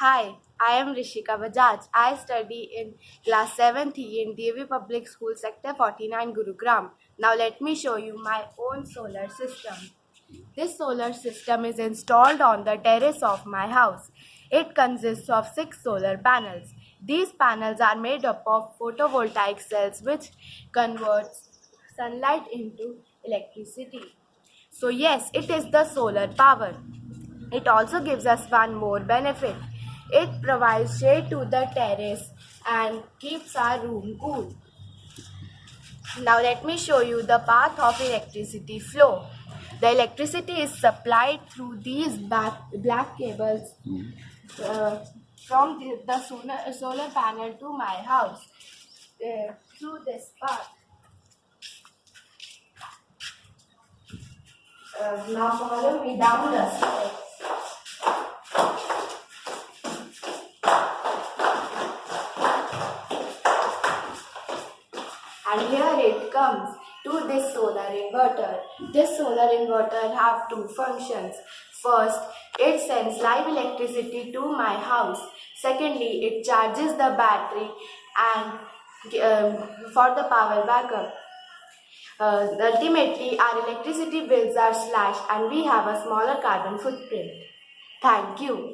Hi, I am Rishika Bajaj. I study in class 7th in DAV Public School, Sector 49, Gurugram. Now let me show you my own solar system. This solar system is installed on the terrace of my house. It consists of 6 solar panels. These panels are made up of photovoltaic cells which converts sunlight into electricity. So yes, it is the solar power. It also gives us one more benefit. It provides shade to the terrace and keeps our room cool. Now let me show you the path of electricity flow. The electricity is supplied through these black cables uh, from the solar panel to my house through this path. Now follow me down the steps. And here it comes to this solar inverter. This solar inverter have two functions. First, it sends live electricity to my house. Secondly, it charges the battery and for the power backup. Ultimately, our electricity bills are slashed and we have a smaller carbon footprint. Thank you.